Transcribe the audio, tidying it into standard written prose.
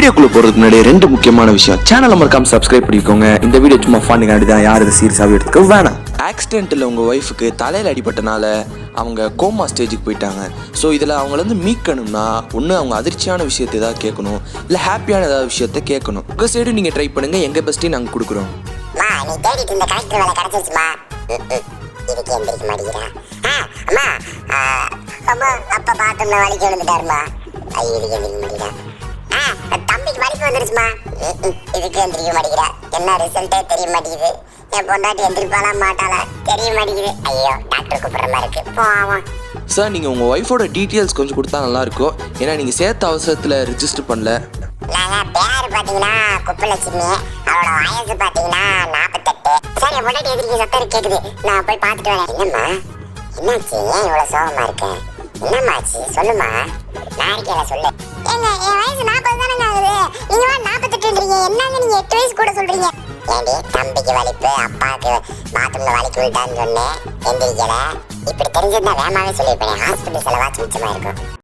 வீடியோக்குள்ள போறதுக்கு முன்னாடி ரெண்டு முக்கியமான விஷயம். சேனலை மறக்காம சப்ஸ்கிரைப் பண்ணிக்கோங்க. இந்த வீடியோ சும்மா ஃபன்னுக்காண்டி தான், யாரும் இதை சீரியஸாகவே எடுத்துக்க வேணாம். ஆக்சிடென்ட்டில் உங்கள் ஒய்ஃபுக்கு தலையில் அடிபட்டனால அவங்க கோமா ஸ்டேஜுக்கு போயிட்டாங்க. ஸோ இதில் அவங்கள வந்து மீட்கணும்னா ஒன்று அவங்க அதிர்ச்சியான விஷயத்தை ஏதாவது கேட்கணும், இல்லை ஹாப்பியான ஏதாவது விஷயத்த கேட்கணும். உங்கள் சைடு நீங்கள் ட்ரை பண்ணுங்கள், எங்கள் பெஸ்ட்டையும் நாங்கள் கொடுக்குறோம். நீ தேடிட்டு இந்த கலெக்டர் வேலை கிடைச்சிருச்சுமா? இதுக்கு எந்திரிக்க மாட்டேங்கிறா. அம்மா அம்மா அப்பா பாத்ரூம்ல வலிக்கு விழுந்துட்டாருமா. இதுக்கு எந்திரிக்க மாட்டேங்கிறா. தம்பிக்கு வலிக்கு வந்துருச்சுமா. இதுக்கு எந்திரிக்க மாட்டேங்கிறா. என்ன ரிசல்ட்டே தெரிய மாட்டேங்குது. என் பொண்டாட்டி எந்திரிப்பாளா மாட்டாளா தெரிய மாட்டேங்குது. ஐயோ, டாக்டர் கூப்பிடுற மாதிரி இருக்கு. போவோம் சார். நீங்கள் உங்கள் ஒய்ஃபோட டீட்டெயில்ஸ் கொஞ்சம் கொடுத்தா நல்லாயிருக்கும். ஏன்னா நீங்கள் சேர்த்த அவசரத்தில் ரிஜிஸ்டர் பண்ணல. நாங்கள் பேர் பார்த்தீங்கன்னா குப்பலட்சுமி, அவளோட வயசு பார்த்தீங்கன்னா 48. சார், என் பொண்டாட்டி எதிர்க்கு சத்தம் கேட்குது, நான் போய் பார்த்துட்டு வரேன். என்னம்மா என்னாச்சு? ஏன் இவ்வளோ சோகமாக இருக்கேன்? என்னம்மாச்சு சொல்லுமா. நான் இருக்கேன், சொல்லு. ஏங்க, என் வயசு 40 தானங்க ஆகுது. நீங்க 48ன்றீங்க. என்னங்க நீங்க 8 வயசு கூட சொல்றீங்க? ஏண்டி, தம்பிக்கு வலிப்பு, அப்பாவுக்கு பாத்ரூம்ல வலிக்கு விட்டான்னு சொன்னேன், எந்திரிக்கல. இப்படி தெரிஞ்சிருந்தா வேமாவே சொல்லியிருப்பேன். ஹாஸ்பிட்டல் செலவாச்சு மிச்சமா இருக்கும்.